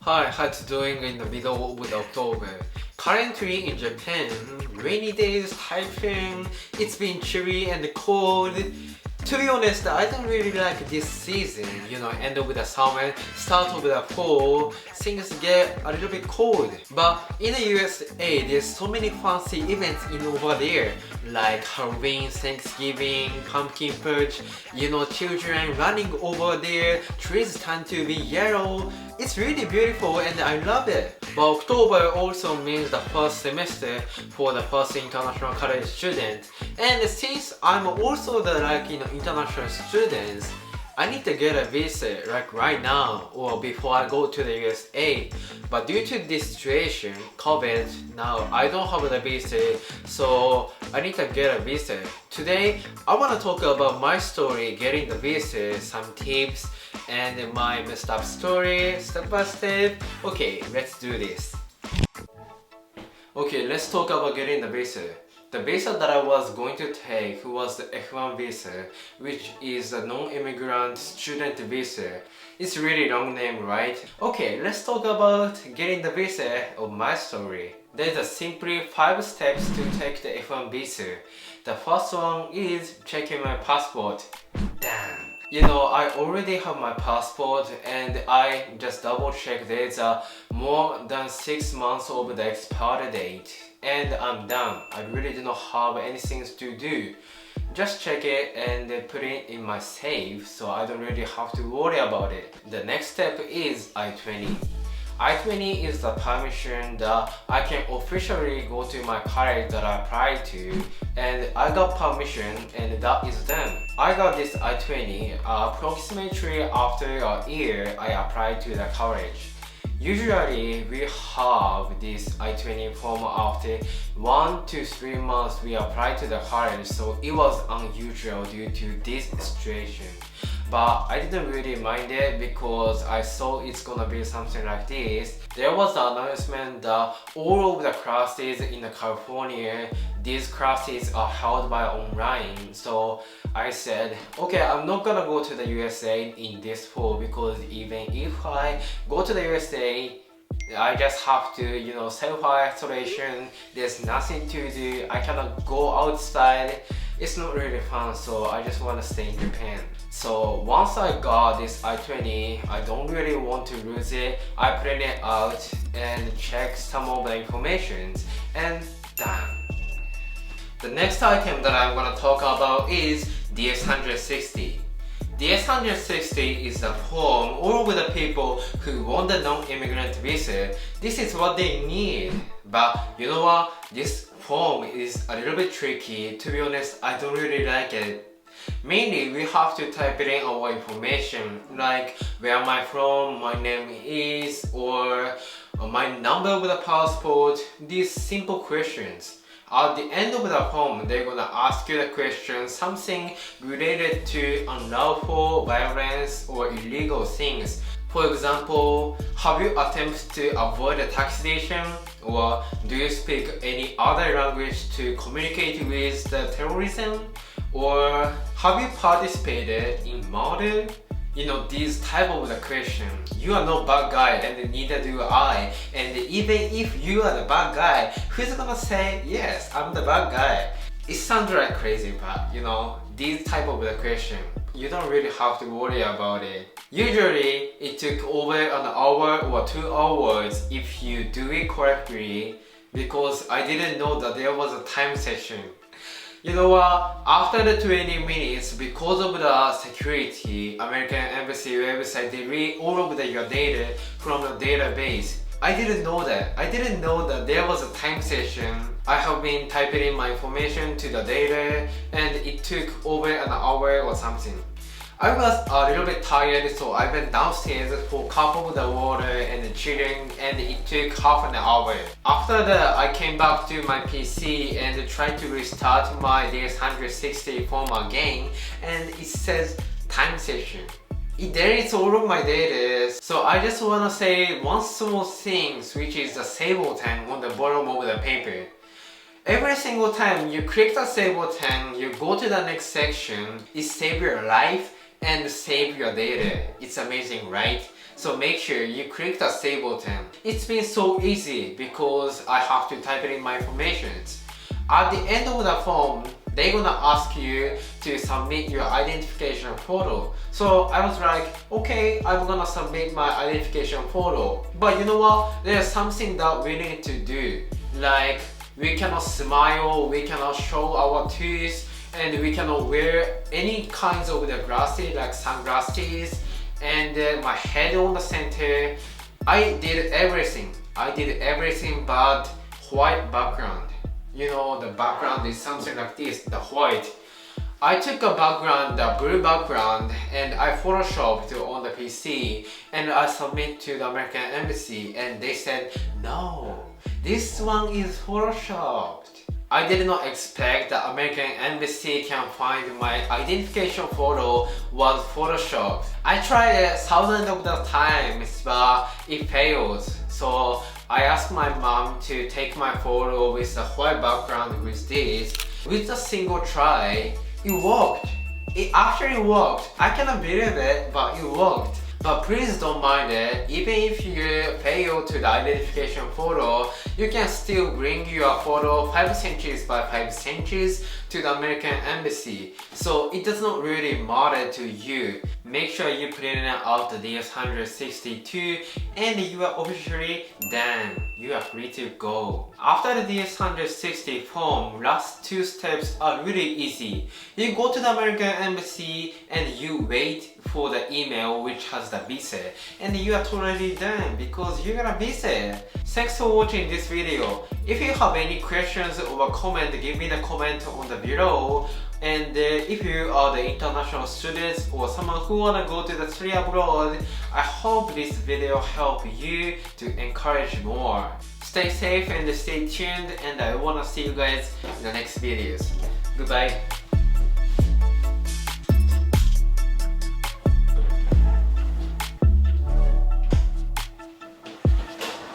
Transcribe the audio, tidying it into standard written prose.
Hi, how's it doing in the middle of October? Currently in Japan, rainy days, typhoon, it's been chilly and cold. To be honest, I don't really like this season, end of the summer, start of the fall, things get a little bit cold. But in the USA, there's so many fancy events over there, like Halloween, Thanksgiving, pumpkin patch, children running over there, trees tend to be yellow. It's really beautiful and I love it. But October also means the first semester for the first international college student. And since I'm also the international students, I need to get a visa right now or before I go to the USA. But due to this situation, COVID, now I don't have the visa, so I need to get a visa. Today, I want to talk about my story getting the visa, some tips, and my messed up story, step by step. Okay, let's do this. Okay, let's talk about getting the visa. The visa that I was going to take was the F1 visa, which is a non-immigrant student visa. It's a really long name, right? Okay, let's talk about getting the visa of my story. There's a simply 5 steps to take the F1 visa. The first one is checking my passport. Damn. I already have my passport and I just double checked there's more than 6 months of the expiry date. And I'm done. I really do not have anything to do. Just check it and put it in my safe so I don't really have to worry about it. The next step is I-20. I-20 is the permission that I can officially go to my college that I applied to, and I got permission and that is done. I got this I-20 approximately after a year I applied to the college. Usually we have this I-20 form after 1 to 3 months we apply to the college, so it was unusual due to this situation. But I didn't really mind it because I saw it's gonna be something like this. There was the announcement that all of the classes in California, these classes are held by online. So I said, okay, I'm not gonna go to the USA in this fall because even if I go to the USA, I just have to, self-isolation. There's nothing to do. I cannot go outside. It's not really fun, so I just want to stay in Japan. So once I got this I-20, I don't really want to lose it. I print it out and check some of the information and done. The next item that I'm gonna talk about is DS-160. DS-160 is the form all of the people who want the non-immigrant visa. This is what they need. But you know what? This form is a little bit tricky. To be honest, I don't really like it. Mainly, we have to type in our information like where am I from, my name is, or my number with a passport. These simple questions. At the end of the form, they're gonna ask you the question, something related to unlawful violence or illegal things. For example, have you attempted to avoid a taxation? Or do you speak any other language to communicate with the terrorism? Or have you participated in murder? These type of the question. You are not bad guy and neither do I. And even if you are the bad guy, who's gonna say, yes, I'm the bad guy? It sounds like crazy, but these type of the question, you don't really have to worry about it. Usually, it took over an hour or 2 hours if you do it correctly, because I didn't know that there was a time session. You know what? After the 20 minutes, because of the security, American Embassy website, they read all of your data from the database. I didn't know that. I didn't know that there was a time session. I have been typing in my information to the data and it took over an hour or something. I was a little bit tired, so I went downstairs for a cup of the water and chilling, and it took half an hour. After that, I came back to my PC and tried to restart my DS-160 form again, and it says time session. It deletes all of my data. So I just wanna say one small thing, which is the save button on the bottom of the paper. Every single time you click the save button, you go to the next section, it saves your life and save your data. It's amazing, right? So make sure you click the save button. It's been so easy because I have to type in my information. At the end of the form, they're gonna ask you to submit your identification photo. So I was like, okay, I'm gonna submit my identification photo. But you know what? There's something that we need to do. Like, we cannot smile, we cannot show our teeth, and we cannot wear any kinds of the glasses like sunglasses, and my head on the center. I did everything but white background. You know, the background is something like this, the white. I took a background, the blue background, and I photoshopped on the PC and I submit to the American Embassy, and they said, no, this one is photoshopped. I did not expect the American Embassy can find my identification photo was photoshopped. I tried it thousands of the times, but it fails. So I asked my mom to take my photo with the white background with this. With a single try, it worked. It actually worked. I cannot believe it, but it worked. But please don't mind it. Even if you fail to the identification photo, you can still bring your photo 5 centimeters by 5 centimeters to the American Embassy. So it does not really matter to you. Make sure you print out the DS-162 and you are officially done. You are free to go. After the DS-160 form, last 2 steps are really easy. You go to the American Embassy and you wait for the email which has the visa, and you are totally done because you got a visa. Thanks for watching this video. If you have any questions or comment, give me the comment on the below. And if you are the international students or someone who wanna go to the study abroad, I hope this video help you to encourage more. Stay safe and stay tuned, and I wanna see you guys in the next videos. Goodbye.